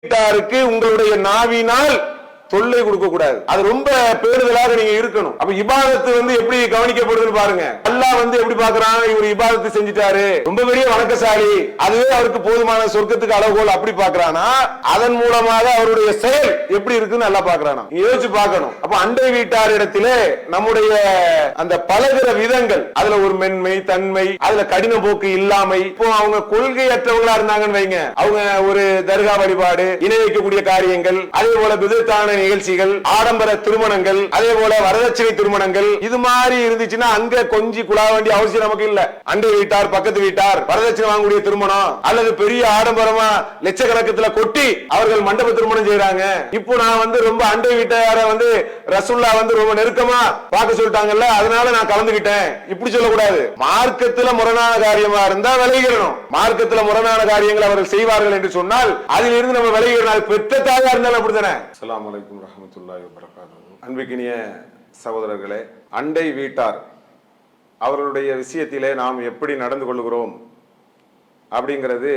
வீட்டாருக்கு உங்களுடைய நாவினால் தொல்லை கொடுக்க கூடாது. அது ரொம்ப பேணுதலாக நீங்க இருக்கணும். அப்ப இபாதத்து எப்படி கவனிக்கப்படுதுன்னு பாருங்க. அல்லாஹ் எப்படி பாக்குறான், இவர் இபாதத்து செஞ்சிட்டாரு, ரொம்ப பெரிய வணக்கசாலி, அதுவே அவருக்கு போதுமான சொர்க்கத்துக்கு அளவுகோல் அப்படி பாக்குறானா, அதன் மூலமாக அவருடைய செயல் எப்படி இருக்குன்னு நல்லா பாக்குறானா, யோசிச்சு பார்க்கணும். அப்ப அண்டை வீட்டார் இடத்திலே நம்முடைய அந்த பழகிற விதங்கள், அதுல ஒரு மென்மை தன்மை, அதுல கடின போக்கு இல்லாமை. இப்போ அவங்க கொள்கையற்றவங்களா இருந்தாங்கன்னு வைங்க, அவங்க ஒரு தர்கா வழிபாடு, இணை வைக்கக்கூடிய காரியங்கள், அதே போல விதத்தான நிகழ்ச்சிகள், ஆடம்பர திருமணங்கள், அதே போல வரதட்சணை திருமணங்கள், இது மாதிரி இருந்துச்சுன்னா அங்க கொஞ்சி குழா வேண்டிய அவசியம் நமக்கு இல்ல. அண்டை வீட்டார் பக்கத்து வீட்டார் வரதட்சணை வாங்கக்கூடிய திருமணம் அல்லது பெரிய ஆடம்பரமா லட்சக்கணக்கத்துல கொட்டி அவர்கள் மண்டப திருமணம் செய்யறாங்க. இப்போ நான் ரொம்ப அண்டை வீட்டார ரசூல்லா ரொம்ப நெருக்கமா பார்க்க சொல்லிட்டாங்கல்ல, அதனால நான் கலந்துகிட்டேன் இப்படி சொல்லக்கூடாது. மார்க்கத்துல முரணான காரியமா இருந்தா விலகிடணும். மார்க்கத்துல முரணான காரியங்கள் அவர்கள் செய்வார்கள் என்று சொன்னால் அதிலிருந்து நம்ம விலகிடணும். பெற்ற தாயா இருந்தாலும் அப்படித்தானே. அஸ்ஸலாமு அலைக்கும் வரஹ்மத்துல்லாஹி வபரகாத்துஹு. அன்பிற்கினிய சகோதரர்களே, அண்டை வீட்டார் அவர்களுடைய விஷயத்திலே நாம் எப்படி நடந்து கொள்கிறோம் அப்படிங்கிறது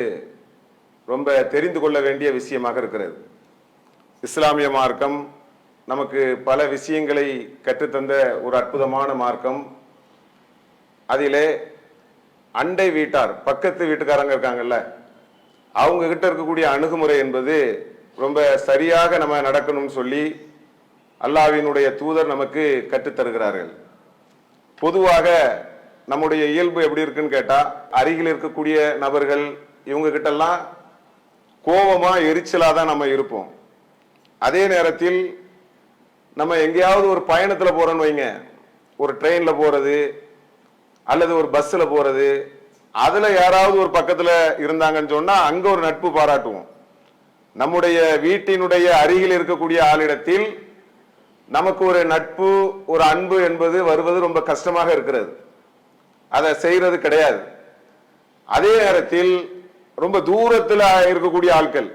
ரொம்ப தெரிந்து கொள்ள வேண்டிய விஷயமாக இருக்கிறது. இஸ்லாமிய மார்க்கம் நமக்கு பல விஷயங்களை கற்றுத்தந்த ஒரு அற்புதமான மார்க்கம். அதிலே அண்டை வீட்டார் பக்கத்து வீட்டுக்காரங்க இருக்காங்கல்ல, அவங்க கிட்ட இருக்கக்கூடிய அணுகுமுறை என்பது ரொம்ப சரியாக நம்ம நடக்கணும்னு சொல்லி அல்லாஹ்வினுடைய தூதர் நமக்கு கற்றுத்தருகிறார்கள். பொதுவாக நம்முடைய இயல்பு எப்படி இருக்குன்னு கேட்டா, அருகில் இருக்கக்கூடிய நபர்கள் இவங்க கிட்ட எல்லாம் கோபமா எரிச்சலா தான் நம்ம இருப்போம். அதே நேரத்தில் நம்ம எங்கேயாவது ஒரு பயணத்துல போறோம்னு வைங்க, ஒரு ட்ரெயின்ல போறது அல்லது ஒரு பஸ்ல போறது, அதுல யாராவது ஒரு பக்கத்துல இருந்தாங்கன்னு சொன்னா அங்க ஒரு நட்பு பாராட்டுவோம். நம்முடைய வீட்டினுடைய அருகில் இருக்கக்கூடிய ஆளிடத்தில் நமக்கு ஒரு நட்பு ஒரு அன்பு என்பது வருவது ரொம்ப கஷ்டமாக இருக்கிறது. அதை செய்யறது கிடையாது. அதே நேரத்தில் ரொம்ப தூரத்தில் இருக்கக்கூடிய ஆட்கள்,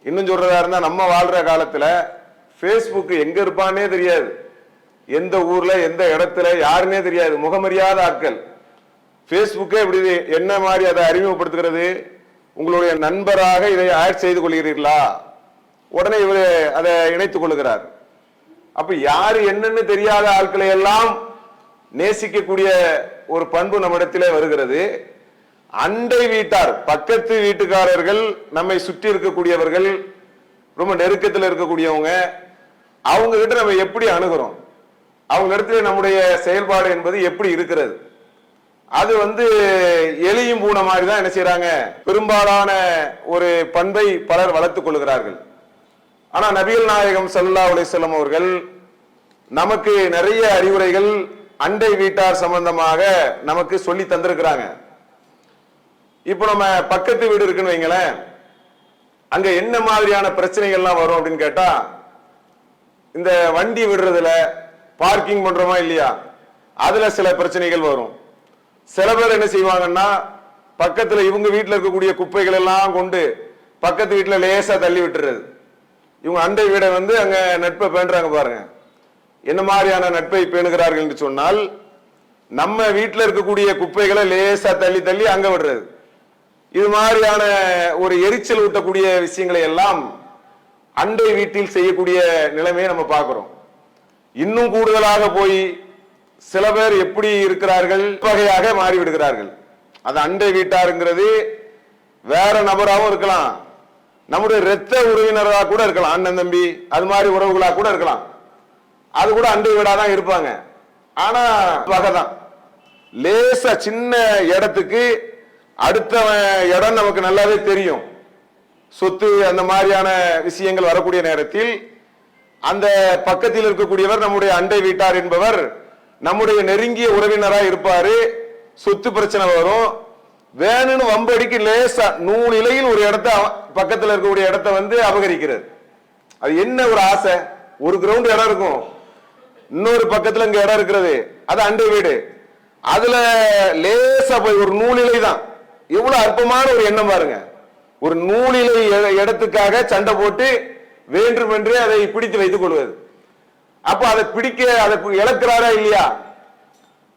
இன்னும் சொல்றதா இருந்தா நம்ம வாழ்ற காலத்துல பேஸ்புக் எங்க இருப்பானே தெரியாது, எந்த ஊர்ல எந்த இடத்துல யாருன்னே தெரியாது, முகமறியாத ஆட்கள். பேஸ்புக்கே இப்படி என்ன மாதிரி அதை அறிமுகப்படுத்துகிறது, உங்களுடைய நண்பராக இதை ஆட் செய்து கொள்கிறீர்களா, உடனே இவர் அதை இணைத்துக் கொள்கிறார். அப்ப யாரு என்னன்னு தெரியாத ஆட்களை எல்லாம் நேசிக்கக்கூடிய ஒரு பண்பு நம்மிடத்திலே வருகிறது. அண்டை வீட்டார் பக்கத்து வீட்டுக்காரர்கள், நம்மை சுற்றி இருக்கக்கூடியவர்கள், ரொம்ப நெருக்கத்தில் இருக்கக்கூடியவங்க, அவங்க கிட்ட நம்ம எப்படி அணுகிறோம், அவங்க இடத்துல நம்முடைய செயல்பாடு என்பது எப்படி இருக்கிறது, அது எலியும் பூனை மாதிரி தான் என்ன செய்யறாங்க, பெரும்பாலான ஒரு பண்பை பலர் வளர்த்துக் கொள்கிறார்கள். ஆனா நபிகள் நாயகம் ஸல்லல்லாஹு அலைஹி வஸல்லம் அவர்கள் நமக்கு நிறைய அறிவுரைகள் அண்டை வீட்டார் சம்பந்தமாக நமக்கு சொல்லி தந்திருக்கிறாங்க. இப்ப நம்ம பக்கத்து வீடு இருக்குன்னு வைங்களேன், அங்க என்ன மாதிரியான பிரச்சனைகள்லாம் வரும் அப்படின்னு கேட்டா, இந்த வண்டி விடுறதுல பார்க்கிங் பண்றோமா இல்லையா, அதுல சில பிரச்சனைகள் வரும். சில பேர் என்ன செய்வாங்கன்னா, பக்கத்துல இவங்க வீட்டுல இருக்கக்கூடிய குப்பைகள் எல்லாம் கொண்டு பக்கத்து வீட்டுல லேசா தள்ளி விட்டுறது. இவங்க அண்டை வீடை அங்க நட்பை பேணுறாங்க பாருங்க. என்ன மாதிரியான நட்பை பேணுகிறார்கள் என்று சொன்னால், நம்ம வீட்டுல இருக்கக்கூடிய குப்பைகளை லேசா தள்ளி தள்ளி அங்க விடுறது. இது மாதிரியான ஒரு எரிச்சல் ஊட்டக்கூடிய விஷயங்களை எல்லாம் அண்டை வீட்டில் செய்யக்கூடிய நிலைமையை நம்ம பார்க்கிறோம். இன்னும் கூடுதலாக போய் சில பேர் எப்படி இருக்கிறார்கள், வகையாக மாறிவிடுகிறார்கள். அது அண்டை வீட்டாருங்கிறது வேற நபராகவும் இருக்கலாம், நம்முடைய இரத்த உறவினராக கூட இருக்கலாம், அண்ணன் தம்பி அது மாதிரி உறவுகளாக கூட இருக்கலாம். அது கூட அண்டை வீடா தான் இருப்பாங்க. ஆனா வகைதான் லேசா சின்ன இடத்துக்கு அடுத்த இடம் நமக்கு நல்லாவே தெரியும், சொத்து அந்த மாதிரியான விஷயங்கள் வரக்கூடிய நேரத்தில் அந்த பக்கத்தில் இருக்கக்கூடியவர் நம்முடைய அண்டை வீட்டார் என்பவர் நம்முடைய நெருங்கிய உறவினராக இருப்பாரு. சொத்து பிரச்சனை வரும், வேணும்னு வம்படிக்கு லேசா நூலிலையில் ஒரு இடத்த பக்கத்தில் இருக்கக்கூடிய இடத்த அபகரிக்கிறது. அது என்ன ஒரு ஆசை, ஒரு கிரவுண்ட் இடம் இருக்கும், இன்னொரு பக்கத்துல இங்க இடம் இருக்கிறது, அது அண்டை வீடு. அதுல லேசா போய் ஒரு நூலிலை தான், எவ்வளவு அற்பமான ஒரு எண்ணம் பாருங்க. ஒரு நூலிலை இடத்துக்காக சண்டை போட்டு வேண்டுமென்றே அதை பிடித்து வைத்துக் கொள்வது. அப்ப அதை பிடிக்க அதை இழக்கிறாரா இல்லையா,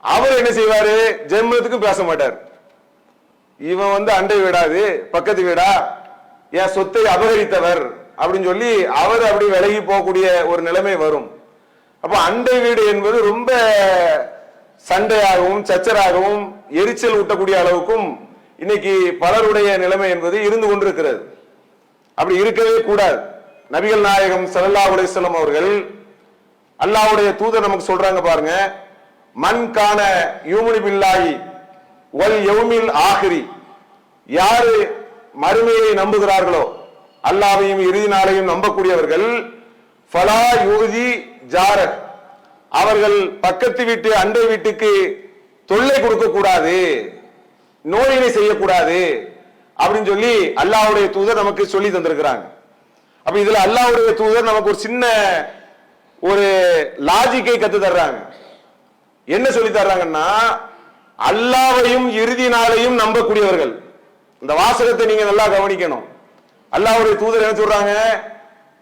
அவர் என்ன செய்வாரு, ஜென்மத்துக்கும் பேச மாட்டார். இவன் அண்டை வீடாது பக்கத்து வீடா, என் சொத்தை அபகரித்தவர் அப்படின்னு சொல்லி அவர் அப்படி விலகி போகக்கூடிய ஒரு நிலைமை வரும். அப்ப அண்டை வீடு என்பது ரொம்ப சண்டையாகவும் சச்சராகவும் எரிச்சல் ஊட்டக்கூடிய அளவுக்கும் இன்னைக்கு பலருடைய நிலைமை என்பது இருந்து கொண்டிருக்கிறது. அப்படி இருக்கவே கூடாது. நபிகள் நாயகம் ஸல்லல்லாஹு அலைஹி வஸல்லம் அவர்கள், அல்லாஹ்வுடைய தூதர் நமக்கு சொல்றாங்க பாருங்க, மன் கான யூமினு பில்லாஹி வல் யௌமில் ஆகிரி, யாரு மறுமையை நம்புகிறார்களோ, அல்லாஹ்வையும் இறுதி நாளையும் நம்பக்கூடியவர்கள், ஃபலா யூதி ஜார, அவர்கள் பக்கத்து வீட்டு அண்டை வீட்டுக்கு தொல்லை கொடுக்க கூடாது, நோயினை செய்யக்கூடாது அப்படின்னு சொல்லி அல்லாஹ்வுடைய தூதர் நமக்கு சொல்லி தந்திருக்கிறாங்க. அப்ப இதுல அல்லாஹ்வுடைய தூதர் நமக்கு ஒரு சின்ன ஒரு லாஜிக்கை கத்து தர்றாங்க. என்ன சொல்லி தர்றாங்கன்னா, அல்லாஹ்வையும் இறுதி நாளையும் நம்பக்கூடியவர்கள், இந்த வாசகத்தை நீங்க நல்லா கவனிக்கணும். அல்லாஹ்வுடைய தூதர் என்ன சொல்றாங்க,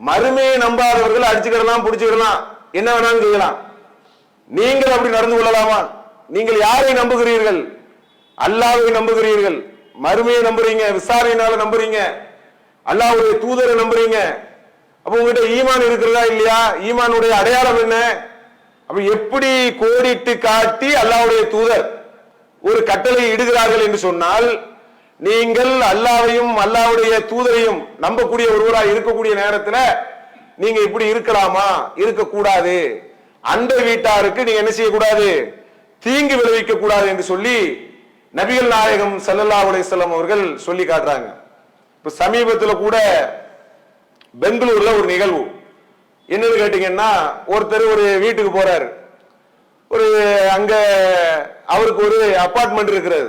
மறுமையை நம்பாதவர்கள் அடிச்சுக்கிடலாம், புடிச்சுக்கிடலாம், என்ன வேணாலும் செய்யலாம். நீங்கள் அப்படி நடந்து கொள்ளலாமா? நீங்கள் யாரை நம்புகிறீர்கள்? அல்லாஹ்வை நம்புகிறீர்கள், மறுமையை நம்புறீங்க, விசாரணையினால நம்புறீங்க, அல்லாஹ்வுடைய தூதரை நம்புறீங்க. அப்ப உங்ககிட்ட ஈமான் இருக்கிறதா இல்லையா? ஈமானுடைய அடையாளம் என்ன? அப்ப எப்படி கோடிட்டு காட்டி அல்லாஹ்வுடைய தூதர் ஒரு கட்டளை இடுகிறார்கள் என்று சொன்னால், நீங்கள் அல்லாஹ்வையும் அல்லாஹ்வுடைய தூதரையும் நம்பக்கூடிய ஒருவராக இருக்கக்கூடிய நேரத்தில் நீங்க இப்படி இருக்கலாமா? இருக்கக்கூடாது. அண்டை வீட்டாருக்கு நீங்க என்ன செய்யக்கூடாது? தீங்கு விளைவிக்க கூடாது என்று சொல்லி நபிகள் நாயகம் ஸல்லல்லாஹு அலைஹி வஸல்லம் அவர்கள் சொல்லி காட்டுறாங்க. இப்ப சமீபத்தில் கூட பெங்களூர்ல ஒரு நிகழ்வு என்னன்னு கேட்டீங்கன்னா, ஒருத்தர் ஒரு வீட்டுக்கு போறாரு. ஒரு அங்க அவருக்கு ஒரு அபார்ட்மெண்ட் இருக்கிறது.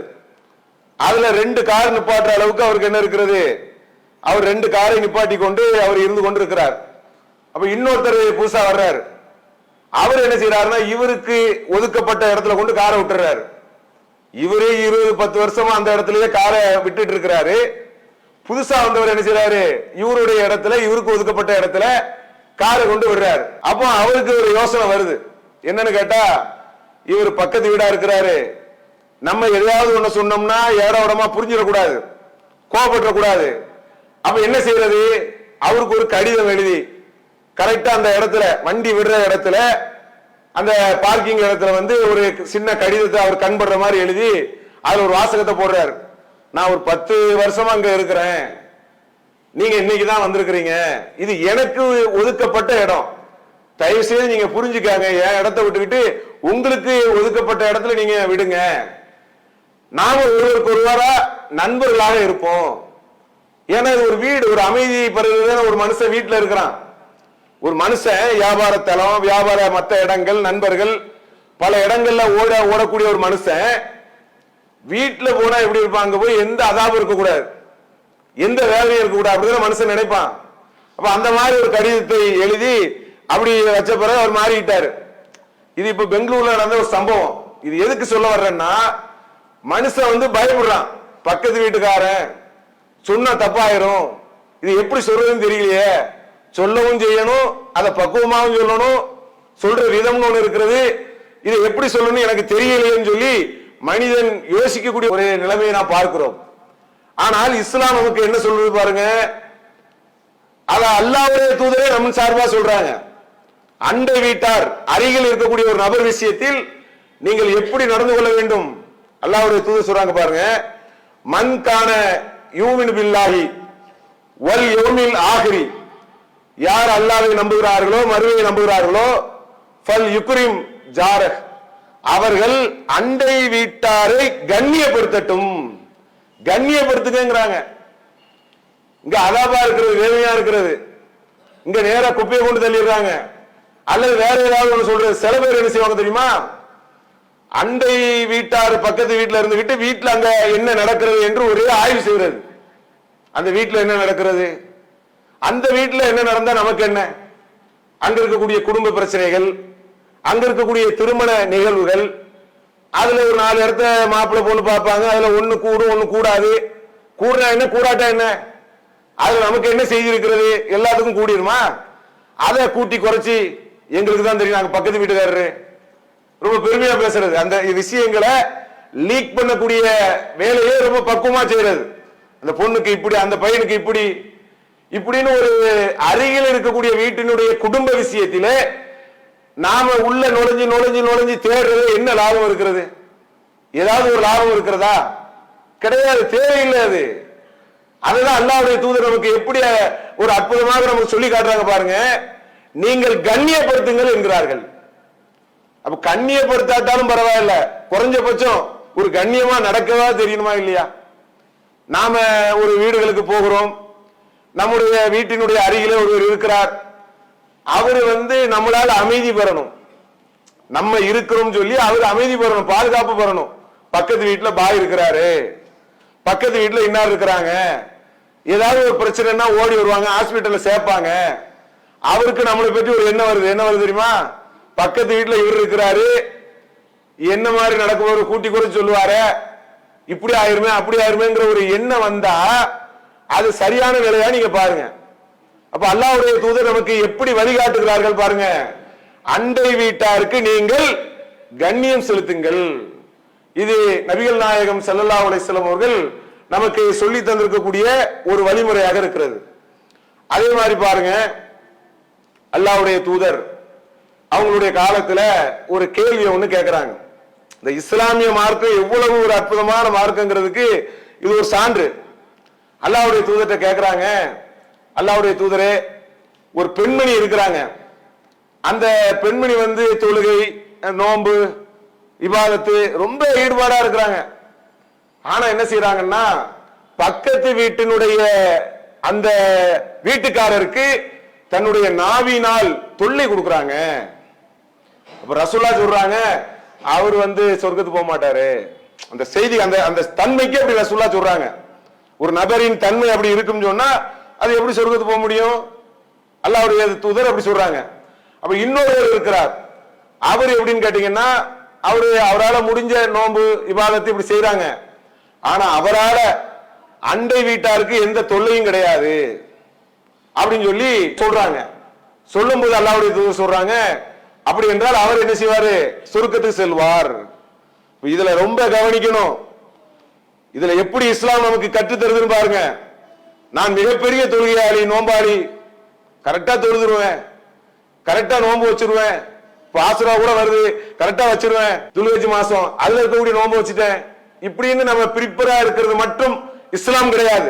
அதுல 2 கார் நிப்பாட்டுற அளவுக்கு அவருக்கு என்ன இருக்கிறது? அவர் 2 காரை நிப்பாட்டி கொண்டு அவர் இருந்து கொண்டு இருக்கிறார். அப்ப இன்னொருத்தர் புதுசா வர்றாரு. அவர் என்ன செய்யறாருன்னா, இவருக்கு ஒதுக்கப்பட்ட இடத்துல கொண்டு காரை விட்டுறாரு. இவரே 20-10 வருஷமா அந்த இடத்துலயே காரை விட்டுட்டு இருக்கிறாரு. புதுசா வந்தவர் என்ன செய்யறாரு, இவருடைய இடத்துல, இவருக்கு ஒதுக்கப்பட்ட இடத்துல காரை கொண்டு விடுறாரு. அப்போ அவருக்கு ஒரு யோசனை வருது. என்னன்னு கேட்டா, இவர் பக்கத்து வீடா இருக்கிறாரு, நம்ம எதையாவது ஒண்ணு சொன்னோம்னா ஏட உடமா புரிஞ்சிடக்கூடாது, கோபப்படக்கூடாது. அப்ப என்ன செய்யறது? அவருக்கு ஒரு கடிதம் எழுதி கரெக்டா அந்த இடத்துல, வண்டி விடுற இடத்துல, அந்த பார்க்கிங் இடத்துல வந்து ஒரு சின்ன கடிதத்தை அவர் கண்படுற மாதிரி எழுதி அதுல ஒரு வாசகத்தை போடுறாரு. நான் ஒரு 10 வருஷமா அங்க இருக்கிறேன், நீங்க இன்னைக்கு தான் வந்திருக்கிறீங்க, இது எனக்கு ஒதுக்கப்பட்ட இடம், தயவு செய்து நீங்க புரிஞ்சுக்காங்க, என் இடத்தை விட்டுக்கிட்டு உங்களுக்கு ஒதுக்கப்பட்ட இடத்துல நீங்க விடுங்க, நாம ஒருவருக்கு ஒருவரா நண்பர்களாக இருப்போம். ஏன்னா இது ஒரு வீடு, ஒரு அமைதி பெறுகிறது. ஒரு மனுஷன் வீட்டுல இருக்கிறான், ஒரு மனுஷன் வியாபார தலம், வியாபார மற்ற இடங்கள், நண்பர்கள், பல இடங்கள்ல ஓடக்கூடிய ஒரு மனுஷன் வீட்டுல போனா எப்படி இருப்பான்? அங்க போய் எந்த அதாபம் இருக்கக்கூடாது, எந்த வேலையும் இருக்கக்கூடாது, அப்படிதான் மனுஷன் நினைப்பான். அப்ப அந்த மாதிரி ஒரு கடிதத்தை எழுதி அப்படி வச்ச பிறகு அவர் மாறிட்டாரு. இது இப்ப பெங்களூர்ல நடந்த ஒரு சம்பவம். இது எதுக்கு சொல்ல வர்றேன்னா, மனுஷன் வந்து பயப்படுறான், பக்கத்து வீட்டுக்காரன் சொன்னா தப்பாயிரும், இது எப்படி சொல்றதுன்னு தெரியலையே, சொல்லவும் செய்யணும், அதை பக்குவமாகவும் சொல்லணும், சொல்ற விதம்னு ஒண்ணு இருக்கிறது, இதை எப்படி சொல்லணும் எனக்கு தெரியலையேன்னு சொல்லி மனிதன் யோசிக்கக்கூடிய ஒரு நிலைமையை நான் பார்க்கிறோம். ஆனால் இஸ்லாம் நமக்கு என்ன சொல்றது பாருங்க, அத அல்லாஹ்வுடைய தூதரே நம்ம சார்பா சொல்றாங்க. அண்டை வீட்டார் அருகில் இருக்கக்கூடிய ஒரு நபர் விஷயத்தில் நீங்கள் எப்படி நடந்து கொள்ள வேண்டும் அல்லாஹ்வுடைய தூதர் சொல்றாங்க பாருங்க. மன் கான யூமினு பில்லாஹி வல் யௌமில் ஆகிரி, யார் அல்லாஹ்வை நம்புகிறார்களோ, மறுமையை நம்புகிறார்களோ, ஃபல் யுக்ரிம் ஜாரஹ், அவர்கள் அண்டை வீட்டாரை கண்ணியப்படுத்தட்டும். கண்ணியப்படுத்துங்கிறாங்க. இங்க அதாபா இருக்கிறது, வேதனையா இருக்கிறது, இங்க நேரா குப்பையை கொண்டு தள்ளிடுறாங்க, அல்லது வேற ஏதாவது ஒண்ணு சொல்றது. சில பேர் என்ன செய்வாங்க தெரியுமா, அண்டை வீட்டார் பக்கத்து வீட்டுல இருந்துகிட்டு வீட்டுல அங்க என்ன நடக்கிறது என்று ஒரே ஆய்வு செய்கிறது. அந்த வீட்டுல என்ன நடக்கிறது, அந்த வீட்டுல என்ன நடந்தா நமக்கு என்ன, அங்க இருக்கக்கூடிய குடும்ப பிரச்சனைகள், அங்க இருக்கக்கூடிய திருமண நிகழ்வுகள், அதுல ஒரு 4 இடத்த மாப்பிள்ளை பொண்ணு பார்ப்பாங்க, அதுல ஒண்ணு கூடும் ஒண்ணு கூடாது, கூடுனா என்ன கூடாட்டா என்ன, அது நமக்கு என்ன செய்திருக்கிறது, எல்லாத்துக்கும் கூடிருமா? அதை கூட்டி குறைச்சி எங்களுக்கு தான் தெரியும், நாங்க பக்கத்து வீட்டுக்காரரு, ரொம்ப பெருமையா பேசுறது, அந்த விஷயங்களை லீக் பண்ணக்கூடிய வேலையே ரொம்ப பக்குவமா செய்யறது. அந்த பொண்ணுக்கு இப்படி, அந்த பையனுக்கு இப்படி, இப்படின்னு ஒரு அருகில் இருக்கக்கூடிய வீட்டினுடைய குடும்ப விஷயத்திலே நாம உள்ள நுழைஞ்சு நுழைஞ்சு நுழைஞ்சு தேடுறது என்ன லாபம் இருக்கிறது? ஏதாவது ஒரு லாபம் இருக்கிறதா? கிடையாது, தேவையில்லை. அது அதுதான் அல்லாஹ்வுடைய தூதர் நமக்கு எப்படி ஒரு அற்புதமாக நமக்கு சொல்லி காட்டுறாங்க பாருங்க. நீங்கள் கண்ணியப்படுத்துங்கள் என்கிறார்கள். அப்ப கண்ணியப்படுத்தாட்டாலும் பரவாயில்ல, குறைஞ்சபட்சம் ஒரு கண்ணியமா நடக்கவா தெரியணுமா இல்லையா? நாம ஒரு வீடுகளுக்கு போகிறோம், நம்முடைய வீட்டினுடைய அருகிலே ஒருவர் இருக்கிறார், அவரு நம்மளால அமைதி பெறணும், நம்ம இருக்கிறோம் சொல்லி அவர் அமைதி பெறணும், பாதுகாப்பு பெறணும். பக்கத்து வீட்டுல பாய் இருக்கிறாரு, பக்கத்து வீட்டுல இன்னார் இருக்கிறாங்க, ஏதாவது ஒரு பிரச்சனைனா ஓடி வருவாங்க, ஹாஸ்பிட்டல்ல சேர்ப்பாங்க. அவருக்கு நம்மளை பற்றி ஒரு என்ன வருது தெரியுமா? பக்கத்து வீட்டுல இவர் இருக்கிறாரு, என்ன மாதிரி நடக்கும் கூட்டி குறைச்சு சொல்லுவாரு, இப்படி ஆயிருமே அப்படி ஆயிருமேங்கிற ஒரு எண்ணம் வந்தா அது சரியான நிலையா நீங்க பாருங்க. அப்ப அல்லாஹ்வுடைய தூதர் நமக்கு எப்படி வழிகாட்டுகிறார்கள் பாருங்க. அண்டை வீட்டாருக்கு நீங்கள் கண்ணியம் செலுத்துங்கள். இது நபிகள் நாயகம் ஸல்லல்லாஹு அலைஹி வஸல்லம் அவர்கள் நமக்கு சொல்லி தந்திருக்கக்கூடிய ஒரு வழிமுறையாக இருக்கிறது. அதே மாதிரி பாருங்க, அல்லாஹ்வுடைய தூதர் அவங்களுடைய காலத்துல ஒரு கேள்வி ஒண்ணு கேட்கிறாங்க. இந்த இஸ்லாமிய மார்க்கம் எவ்வளவு ஒரு அற்புதமான மார்க்கங்கிறதுக்கு இது ஒரு சான்று. அல்லாஹ்வுடைய தூதர்கிட்ட கேட்கிறாங்க, அல்லாஹ்வுடைய தூதரே, ஒரு பெண்மணி இருக்கிறாங்க, அந்த பெண்மணி தொழுகை, நோன்பு, இபாதத்து ரொம்ப ஈடுபாடா இருக்கிறாங்க. ஆனா என்ன செய்யறாங்கன்னா, பக்கத்து வீட்டினுடைய அந்த வீட்டுக்காரருக்கு தன்னுடைய நாவினால் தொல்லை கொடுக்கறாங்க. அப்ப ரசூலுல்லாஹ் சொல்றாங்க, அவர் சொர்க்கத்துக்கு போக மாட்டாரு. அந்த செய்தி அந்த தன்மைக்கு அப்படி ரசூலுல்லாஹ் சொல்றாங்க. ஒரு நபரின் தன்மை அப்படி இருக்கும் சொன்னா அது எப்படி சொர்க்கத்துக்கு போக முடியும்? அல்லாஹ்வுடைய தூதர் அப்படி சொல்றாங்க. அப்ப இன்னொருவர் இருக்கிறார், அவர் எப்படின்னு கேட்டீங்கன்னா, அவரால் முடிஞ்ச நோன்பு இபாதத்து இப்படி செய்யறாங்க, ஆனா அவரால அண்டை வீட்டாருக்கு எந்த தொல்லையும் கிடையாது அப்படின்னு சொல்லி சொல்றாங்க. சொல்லும் போது அல்லாஹ்வுடைய தூதர் சொல்றாங்க, அப்படி என்றால் அவர் என்ன செய்வாரு? சொர்க்கத்துக்கு செல்வார். இதுல ரொம்ப கவனிக்கணும். இதுல எப்படி இஸ்லாம் நமக்கு கற்று தருதுன்னு பாருங்க. நான் மிகப்பெரிய தொழுகையாளி, நோம்பாளி, கரெக்டா தொழுதுருவேன், கரெக்டா நோன்பு வச்சிருவேன், ஆசுரா கூட வருது கரெக்டா வச்சிருவேன், துல்ஹஜ் மாசம் அதுல இருக்கக்கூடிய நோன்பு வச்சுட்டேன், இப்படின்னு நம்ம பிரிப்பரா இருக்கிறது மட்டும் இஸ்லாம் கிடையாது.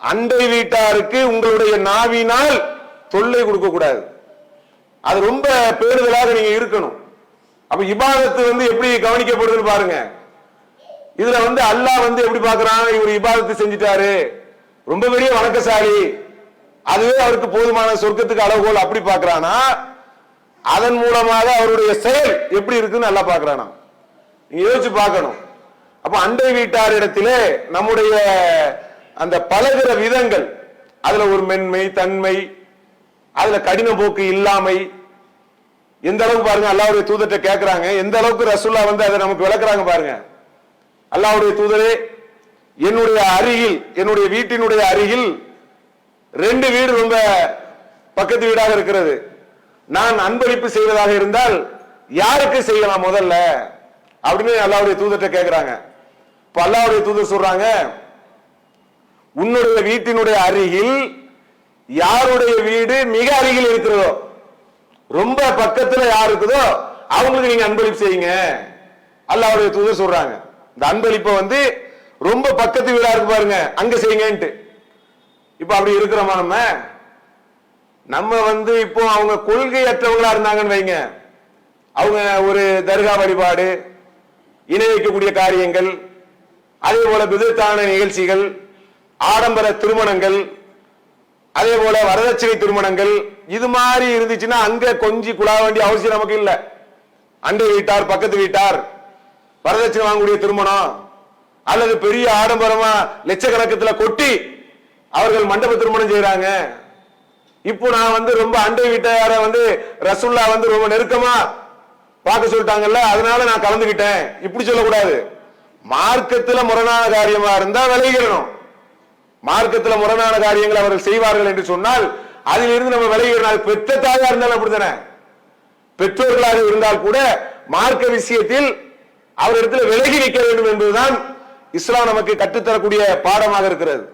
அண்டை வீட்டாருக்கு உங்களுடைய நாவினால் தொல்லை கொடுக்க கூடாது, அது ரொம்ப பேணுதலாக நீங்க இருக்கணும். அப்ப இபாதத்து எப்படி கவனிக்கப்படுதுன்னு பாருங்க. இதுல அல்லாஹ் எப்படி பாக்குறான்? இவர் இபாதத்து செஞ்சிட்டாரு, ரொம்ப பெரிய வணக்கசாலி, அதுவே அவருக்கு போதுமான சொர்க்கத்துக்கு அளவுகோல் அப்படி பாக்குறானா, அதன் மூலமாக அவருடைய செயல் எப்படி இருக்குன்னு நல்லா பாக்குறானா? நீங்க யோசிச்சு பார்க்கணும். அப்ப அண்டை வீட்டார் இடத்திலே நம்முடைய அந்த பழகிற விதங்கள், அதுல ஒரு மென்மை, தன்மை, அதுல கடின போக்கு இல்லாமை, எந்த அளவுக்கு பாருங்க அல்லாஹ்வுடைய தூதர்கிட்ட கேட்கிறாங்க, எந்த அளவுக்கு ரசூலுல்லாஹ் அதை நமக்கு விளக்குறாங்க பாருங்க. அல்லாஹ்வுடைய தூதரே, என்னுடைய அருகில், என்னுடைய வீட்டினுடைய அருகில் 2 வீடு ரொம்ப பக்கத்து வீடாக இருக்கிறது, நான் அன்பளிப்பு செய்வதாக இருந்தால் யாருக்கு செய்யலாம் முதல்ல அப்படின்னு அல்லாஹ்வுடைய தூதர்கிட்ட கேட்கிறாங்க. இப்ப அல்லாஹ்வுடைய தூதர் சொல்றாங்க, உன்னுடைய வீட்டினுடைய அருகில் யாருடைய வீடு மிக அருகில் இருக்கிறதோ, ரொம்ப பக்கத்துல யார் இருக்குதோ அவங்களுக்கு நீங்க அன்பளிப்பு செய்யுங்க அல்லாஹ்வுடைய தூதர் சொல்றாங்க. இந்த அன்பளிப்பை ரொம்ப பக்கத்து வீடா இருக்கு பாருங்க, அங்க செய்யுங்கன்ட்டு. இப்ப அப்படி இருக்கிறோமா? நம்ம இப்போ அவங்க கொள்கையற்றவங்களா இருந்தாங்கன்னு வைங்க, அவங்க ஒரு தர்கா வழிபாடு, இணை வைக்கக்கூடிய காரியங்கள், அதே போல பிதத்தான நிகழ்ச்சிகள், ஆடம்பர திருமணங்கள், அதே போல வரதட்சணை திருமணங்கள், இது மாதிரி இருந்துச்சுன்னா அங்க கொஞ்சம் குழா வேண்டிய அவசியம் நமக்கு இல்ல. அண்டை வீட்டார், பக்கத்து வீட்டார் வரதட்சணை வாங்கக்கூடிய திருமணம், அல்லது பெரிய ஆடம்பரமா லட்சக்கணக்கத்துல கொட்டி அவர்கள் மண்டப திருமணம் செய்யறாங்க. இப்போ நான் ரொம்ப அண்டை வீட்டார ரசூலுல்லாஹ் ரொம்ப நெருக்கமா பார்க்க சொல்லிட்டாங்கல்ல, அதனால நான் கலந்துகிட்டேன், இப்படி சொல்லக்கூடாது. மார்க்கத்துல முரணான காரியமா இருந்தா விலகிடணும். மார்க்கத்துல முரணான காரியங்கள் அவர்கள் செய்வார்கள் என்று சொன்னால் அதிலிருந்து நம்ம விலகிடணும். பெற்ற தாயா இருந்தாலும் அப்படித்தானே, பெற்றோர்களாக இருந்தால் கூட மார்க்க விஷயத்தில் அவரிடத்தில் விலகி நிற்க வேண்டும் என்பதுதான் இஸ்லாம் நமக்கு கற்றுத்தரக்கூடிய பாடமாக இருக்கிறது.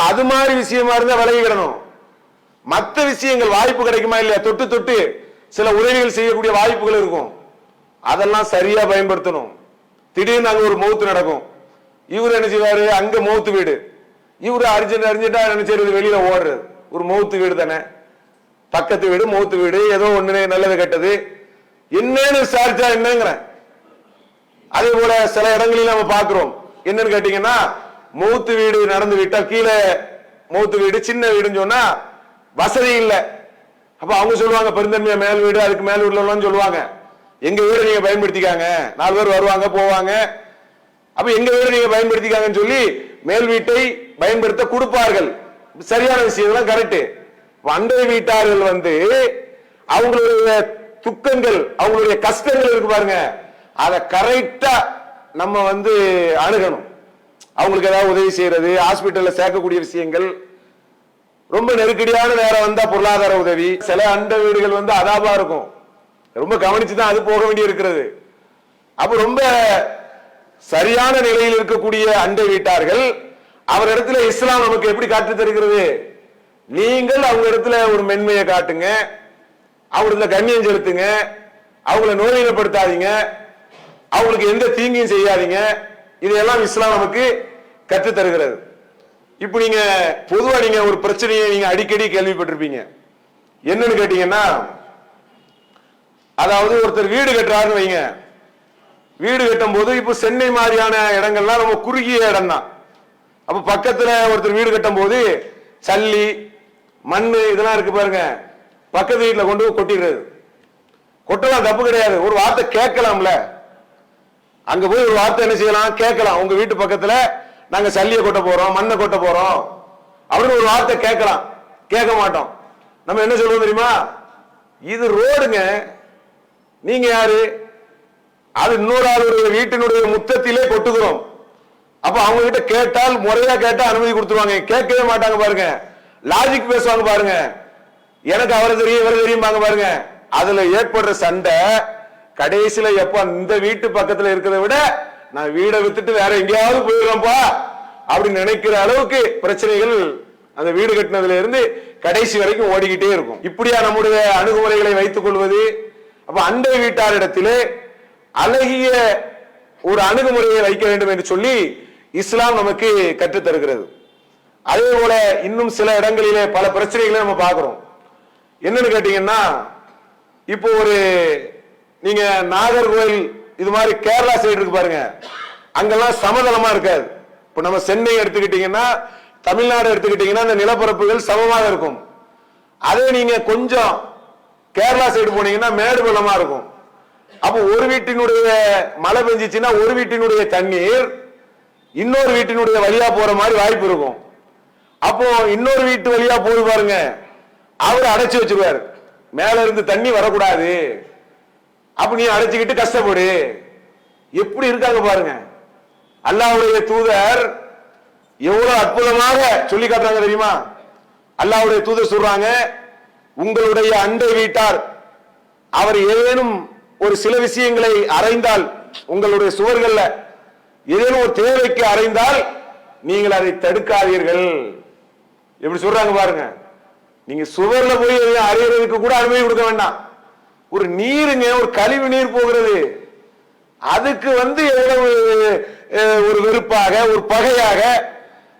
அது மாதிரி விஷயமா இருந்தா விலகிடணும். மற்ற விஷயங்கள் வாய்ப்பு கிடைக்குமா இல்லையா, தொட்டு தொட்டு சில உதவிகள் செய்யக்கூடிய வாய்ப்புகள் இருக்கும், அதெல்லாம் சரியா பயன்படுத்தணும். திடீர்னு அங்க ஒரு மௌத்து நடக்கும், இவரு என்ன செய்வாரு, அங்க மௌத்து வீடு, இவரு அர்ஜென்டா நினைச்சது வெளியில ஓடுறது, ஒரு மௌத்து வீடு தானே, பக்கத்து வீடு மௌத்து வீடு, ஏதோ ஒண்ணு நல்லது கெட்டது என்னன்னு விசாரிச்சா என்னங்கிறேன். அதே போல சில இடங்களில் நம்ம பாக்குறோம், என்னன்னு கேட்டீங்கன்னா மௌத்து வீடு நடந்து விட்டா கீழே மௌத்து வீடு சின்ன வீடுன்னு சொன்னா வசதி இல்லை. அப்ப அவங்க சொல்லுவாங்க பெருந்தன்மையா மேல் வீடு, அதுக்கு மேல் வீடுல சொல்லுவாங்க எங்க வீடு நீங்க பயன்படுத்திக்காங்க, 4 பேர் வருவாங்க போவாங்க, அப்ப எங்க வீடு நீங்க பயன்படுத்திக்காங்கன்னு சொல்லி மேல் வீட்டை பயன்படுத்த கொடுப்பார்கள். சரியான விஷயம் கரெக்ட். அண்டை வீட்டார்கள் அவங்களுடைய துக்கங்கள் அவங்களுடைய கஷ்டங்கள் இருக்கு பாருங்க, அதை கரெக்டா நம்ம அணுகணும். அவங்களுக்கு ஏதாவது உதவி செய்யறது, ஹாஸ்பிட்டல்ல சேர்க்கக்கூடிய விஷயங்கள், ரொம்ப நெருக்கடியான நேரம் வந்தா பொருளாதார உதவி. சில அண்டை வீடுகள் அதாபா இருக்கும், ரொம்ப கவனிச்சுதான் அது போக வேண்டி இருக்கிறது. அப்ப ரொம்ப சரியான நிலையில் இருக்கக்கூடிய அண்டை வீட்டார்கள் அவர் இடத்துல இஸ்லாம் நமக்கு எப்படி காட்டி தருகிறது, நீங்கள் அவங்க இடத்துல ஒரு மென்மையை காட்டுங்க, அவங்கள கண்ணியம் செலுத்துங்க, அவங்கள நோயினப்படுத்தாதீங்க, அவங்களுக்கு எந்த தீங்கையும் செய்யாதீங்க, இதையெல்லாம் இஸ்லாம் நமக்கு கற்று தருகிறது. இப்ப நீங்க பொதுவா நீங்க ஒரு பிரச்சனையை நீங்க அடிக்கடி கேள்விப்பட்டிருப்பீங்க, என்னன்னு கேட்டீங்கன்னா, அதாவது ஒருத்தர் வீடு கட்டுறாருன்னு வைங்க, வீடு கட்டும் போது இப்ப சென்னை மாதிரியான இடங்கள்லாம் ரொம்ப குறுகிய இடம் தான். அப்ப பக்கத்துல ஒருத்தர் வீடு கட்டும் போது சல்லி மண்ணு இதெல்லாம் இருக்கு பாருங்க, பக்கத்து வீட்டுல கொண்டு போய் கொட்டிடுறது. கொட்டலாம், தப்பு கிடையாது, ஒரு வார்த்தை கேட்கலாம்ல, அங்க போய் ஒரு வார்த்தை என்ன செய்யலாம், கேட்கலாம், உங்க வீட்டு பக்கத்துல நாங்க சல்லியை கொட்ட போறோம், மண்ணை கொட்ட போறோம் அப்படின்னு ஒரு வார்த்தை கேட்கலாம். கேட்க மாட்டோம். நம்ம என்ன சொல்லுவோம் தெரியுமா, இது ரோடுங்க, நீங்க யாரு, அது இன்னொரு ஆளுடைய வீட்டினுடைய முத்தத்திலே கொட்டுகிறோம். அப்ப அவங்க கிட்ட கேட்டால் முறையா கேட்டா அனுமதி கொடுத்துருவாங்க. கேட்கவே மாட்டாங்க பாருங்க, லாஜிக் பேசுவாங்க பாருங்க, எனக்கு அவரை தெரியும் இவரை தெரியும் பாருங்க. அதுல ஏற்படுற சண்டை கடைசியில எப்ப இந்த வீட்டு பக்கத்துல இருக்கிறத விட நான் வீடை வித்துட்டு வேற எங்கேயாவது போயிடுறேன்ப்பா அப்படின்னு நினைக்கிற அளவுக்கு பிரச்சனைகள் அந்த வீடு கட்டினதுல இருந்து கடைசி வரைக்கும் ஓடிக்கிட்டே இருக்கும். இப்படியா நம்முடைய அணுகுமுறைகளை வைத்துக் கொள்வது. அப்ப அண்டை வீட்டாரிடத்திலே அழகிய ஒரு அணுகுமுறையை வைக்க வேண்டும் என்று சொல்லி இஸ்லாம் நமக்கு கற்றுத் தருகிறது. அதே போல இன்னும் சில இடங்களிலே பல பிரச்சனைகளை நம்ம பார்க்கிறோம். என்னன்னு கேட்டீங்கன்னா, இப்போ ஒரு நீங்க நாகர்கோவில் இது மாதிரி கேரளா சைடு இருக்கு பாருங்க, அங்கெல்லாம் சமதளமா இருக்காது. இப்ப நம்ம சென்னை எடுத்துக்கிட்டீங்கன்னா, தமிழ்நாடு எடுத்துக்கிட்டீங்கன்னா அந்த நிலப்பரப்புகள் சமமாக இருக்கும். அதே நீங்க கொஞ்சம் கேரளா சைடு போனீங்கன்னா மேடு பள்ளமா இருக்கும். அப்போ ஒரு வீட்டினுடைய மழை பெஞ்சிச்சுன்னா ஒரு வீட்டினுடைய தண்ணீர் இன்னொரு வீட்டினுடைய வழியா போற மாதிரி வாய்ப்பு இருக்கும். அப்போ இன்னொரு வீட்டு வழியா போய் பாருங்க, அவர் அடைச்சு வச்சிருவாரு, மேல இருந்து தண்ணி வரக்கூடாது, அப்ப நீ அடைச்சுக்கிட்டு கஷ்டப்படு. எப்படி இருக்காங்க பாருங்க. அல்லாஹ்வுடைய தூதர் எவ்வளவு அற்புதமாக சொல்லி காட்டுறாங்க தெரியுமா. அல்லாஹ்வுடைய தூதர் சொல்றாங்க, உங்களுடைய அண்டை வீட்டார் அவர் ஏதேனும் ஒரு சில விஷயங்களை அறைந்தால், உங்களுடைய சுவர்கள்ல ஏதேனும் ஒரு தேவைக்கு அறைந்தால் நீங்கள் அதை தடுக்காதீர்கள். எப்படி சொல்றாங்க பாருங்க. நீங்க சுவர்ல போய் அறையிறதுக்கு கூட அனுமதி கொடுக்க வேண்டாம். ஒரு நீருங்க, ஒரு கழிவு நீர் போகிறது, அதுக்கு எவ்வளவு ஒரு வெறுப்பாக ஒரு பகையாக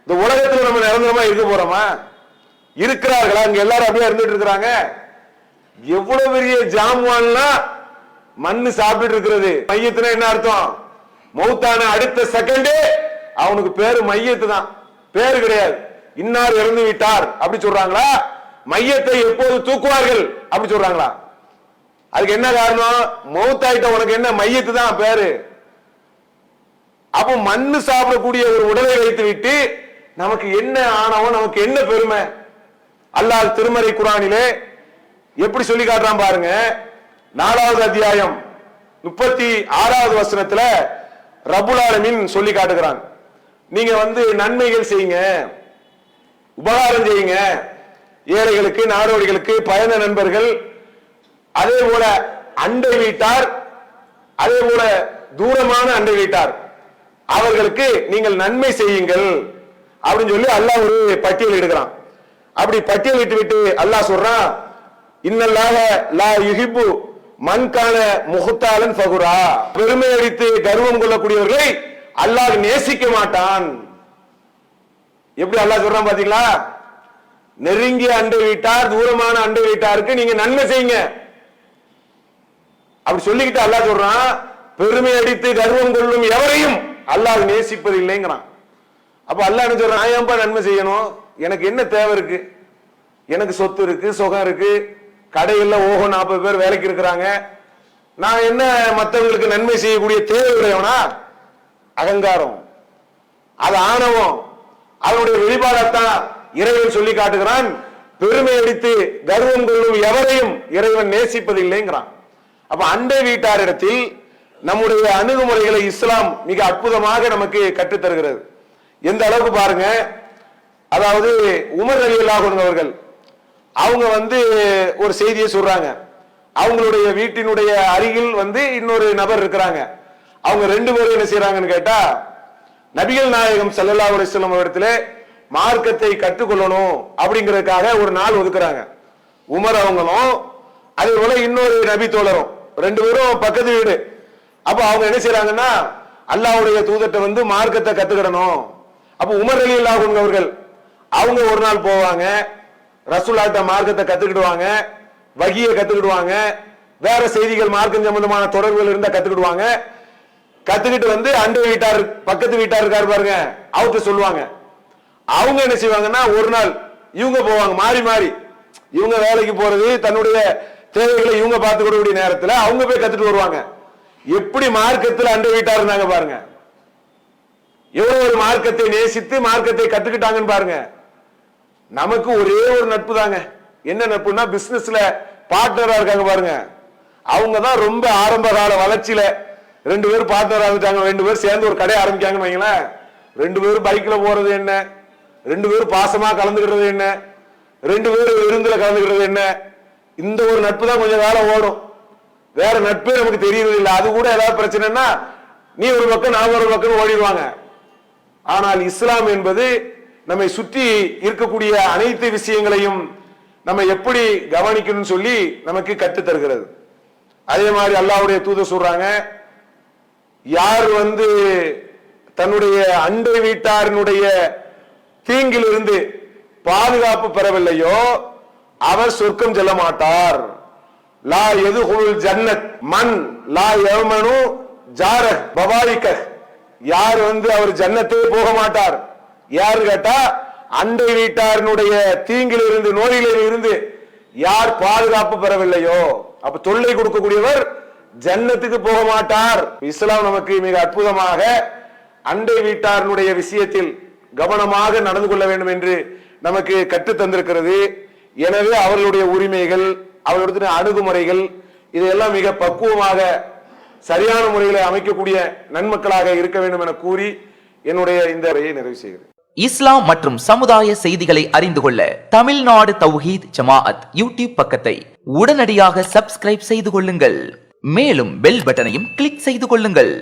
இந்த உலகத்தில் நம்ம நிரந்தரமா இருக்க போறோமா? இருக்கிறார்களா? அங்க எல்லாரும் அப்படியே இருந்துட்டு இருக்கிறாங்க. எவ்வளவு பெரிய ஜாமான்னா மண்ணு சாப்பிட்டு இருக்கிறது. மையத்துனா என்ன அர்த்தம்? மௌத்தான அடுத்த செகண்டே அவனுக்கு பேரு மையத்து தான், பேரு கிடையாது. இன்னார் இறந்து விட்டார் அப்படி சொல்றாங்களா? மையத்தை எப்போது தூக்குவார்கள் அப்படி சொல்றாங்களா? அதுக்கு என்ன காரணம்? மௌத்தாயிட்ட உனக்கு என்ன மையத்து தான் பேரு. அப்போ மண்ணு சாப்பிடக்கூடிய ஒரு உடலை வைத்து விட்டு நமக்கு என்ன ஆணவம், நமக்கு என்ன பெருமை? அல்லாஹ் திருமறை குர்ஆனிலே எப்படி சொல்லி காட்டுறான் பாருங்க. 4வது அத்தியாயம் 36வது வசனத்துல ரப்புல் ஆலமீன் சொல்லி காட்டுகிறான், நீங்க நன்மைகள் செய்யுங்க, உபகாரம் செய்யுங்க, ஏழைகளுக்கு நாடோடிகளுக்கு பயண நண்பர்கள், அதே போல அண்டை வீட்டார், அதே போல தூரமான அண்டை வீட்டார், அவர்களுக்கு நீங்கள் நன்மை செய்யுங்கள், அப்படின்னு சொல்லி அல்லாஹ் ஒரு பட்டியல் எடுக்கிறான். அப்படி பட்டியலிட்டு விட்டு அல்லாஹ் சொல்றான், இன்னல்லாஹ லா யுஹிப்பு மன்கான முஹ்தாலன் ஃபகுரா, பெருமை அடித்து கர்வம் கொள்ளக்கூடியவர்களை அல்லாஹ் நேசிக்க மாட்டான். எப்படி அல்லாஹ் சொல்றான் பாத்தீங்களா? நெருங்கிய அண்டை வீட்டார், தூரமான அண்டை வீட்டாருக்கு நீங்க நன்மை செய்யுங்க அப்படி சொல்லிக்கிட்டு அல்லாஹ் சொல்றான், பெருமை அடித்து கர்வம் கொள்ளும் எவரையும் அல்லாஹ் நேசிப்பது இல்லைங்கிறான். அப்ப அல்லாஹ் என்ன சொல்றான், நான் ஏன்பா நன்மை செய்யணும்? எனக்கு என்ன தேவை இருக்கு? எனக்கு சொத்து இருக்கு, சுகம் இருக்கு, கடையில் ஓஹோ 40 பேர் வேலைக்கு இருக்கிறாங்க. நான் என்ன மற்றவங்களுக்கு நன்மை செய்யக்கூடிய தேவை உடையவனா? அகங்காரம், அது ஆணவம், அதனுடைய வெளிப்பாடத்தான் இறைவன் சொல்லி காட்டுகிறான். பெருமை அடித்து கர்வம் கொள்ளும் எவரையும் இறைவன் நேசிப்பதில்லைங்கிறான். அப்ப அண்டை வீட்டாரிடத்தில் நம்முடைய அணுகுமுறைகளை இஸ்லாம் மிக அற்புதமாக நமக்கு கற்றுத்தருகிறது. எந்த அளவுக்கு பாருங்க, அதாவது உமர் ரலியல்லாஹு அன்ஹு அவர்கள் அவங்க ஒரு செய்தியை சொல்றாங்க. அவங்களுடைய வீட்டினுடைய அருகில் இன்னொரு நபர் இருக்கிறாங்க. அவங்க 2 பேரும் என்ன செய்யறாங்கன்னு கேட்டா, நபிகள் நாயகம் ஸல்லல்லாஹு அலைஹி வஸல்லம் இடத்திலே மார்க்கத்தை கற்றுக்கொள்ளணும் அப்படிங்கிறதுக்காக ஒரு நாள் ஒதுக்குறாங்க. உமர் அவங்களும் அதே போல இன்னொரு நபி தோழரும் 2 பேரும் பக்கத்து வீடு. அப்ப அவங்க என்ன செய்யறாங்கன்னா, அல்லாஹ்வுடைய தூதர்ட்ட மார்க்கத்தை கத்துக்கிடணும். அப்ப உமர் ரலியல்லாஹு அன்ஹு அவர்கள் அவங்க ஒரு நாள் போவாங்க, ரசூலுல்லாஹ்ட்ட மார்க்கத்தை கத்துக்கிடுவாங்க, வகியை கத்துக்கிடுவாங்க, வேற செய்திகள் மார்க்கம் சம்பந்தமான தொடர்புகள் இருந்தா கத்துக்கிடுவாங்க. கத்துக்கிட்டு அண்டை வீட்டார் பக்கத்து வீட்டார் இருக்காரு பாருங்க, அவர்கிட்ட சொல்லுவாங்க. அவங்க என்ன செய்வாங்கன்னா, ஒரு நாள் இவங்க போவாங்க, மாறி மாறி. இவங்க வேலைக்கு போறது, தன்னுடைய தேவைகளை இவங்க பார்த்துக்கூடிய நேரத்தில் அவங்க போய் கத்துட்டு வருவாங்க. எப்படி மார்க்கத்தில் அண்டை வீட்டார் இருந்தாங்க பாருங்க, எவ்வளவு ஒரு மார்க்கத்தை நேசித்து மார்க்கத்தை கத்துக்கிட்டாங்கன்னு பாருங்க. நமக்கு ஒரே ஒரு நட்பு தாங்க. என்ன நட்புனா, பிசினஸ்ல பார்ட்னரா இருக்காங்க பாருங்க, அவங்க தான் ரொம்ப ஆரம்ப கால வளர்ச்சியில 2 பேரும் பார்ட்னர் ஆகிட்டாங்க. 2 பேரும் சேர்ந்து ஒரு கடை ஆரம்பிக்காங்கன்னு வைங்களேன். 2 பேரும் பைக்ல போறது என்ன, 2 பேரும் பாசமா கலந்துக்கிறது என்ன, 2 பேரும் விருந்துல கலந்துக்கிறது என்ன, இந்த ஒரு நட்பு தான் கொஞ்சம் காலம் ஓடும். வேற நட்பே நமக்கு தெரியறது இல்லை. அது கூட ஏதாவது பிரச்சனைனா நீ ஒரு பக்கம் நான் ஒரு பக்கம் ஓடிடுவாங்க. ஆனால் இஸ்லாம் என்பது நம்மை சுற்றி இருக்கக்கூடிய அனைத்து விஷயங்களையும் நம்ம எப்படி கவனிக்கணும்னு சொல்லி நமக்கு கற்றுத் தருகிறது. அதே மாதிரி அல்லாஹ்வுடைய தூதர் சொல்றாங்க, யார் தன்னுடைய அண்டை வீட்டாரினுடைய தீங்கிலிருந்து பாதுகாப்பு பெறவில்லையோ அவர் சொர்க்கம் செல்ல மாட்டார். லா யதுகுல் ஜன்னத் மன் லா யமனு ஜாரஹ் பவாரிகஹ், யார் அவர் ஜன்னத்தே போக மாட்டார். யாரு கேட்டா, அண்டை வீட்டாரினுடைய தீங்கிலிருந்து நோயிலிருந்து யார் பாதுகாப்பு பெறவில்லையோ, அப்ப தொல்லை கொடுக்கக்கூடியவர் ஜன்னத்துக்கு போக மாட்டார். இஸ்லாம் நமக்கு மிக அற்புதமாக அண்டை வீட்டாரினுடைய விஷயத்தில் கவனமாக நடந்து கொள்ள வேண்டும் என்று நமக்கு கற்று தந்திருக்கிறது. எனவே அவர்களுடைய உரிமைகள், அவர்களுடைய அணுகுமுறைகள் இதையெல்லாம் மிக பக்குவமாக சரியான முறையில் அமைக்கக்கூடிய நன்மக்களாக இருக்க வேண்டும் என கூறி என்னுடைய இந்த உரையை நிறைவு செய்கிறேன். இஸ்லாம் மற்றும் சமுதாய செய்திகளை அறிந்து கொள்ள தமிழ்நாடு தௌஹீத் ஜமாஅத் யூடியூப் பக்கத்தை உடனடியாக சப்ஸ்கிரைப் செய்து கொள்ளுங்கள். மேலும் பெல் பட்டனையும் கிளிக் செய்து கொள்ளுங்கள்.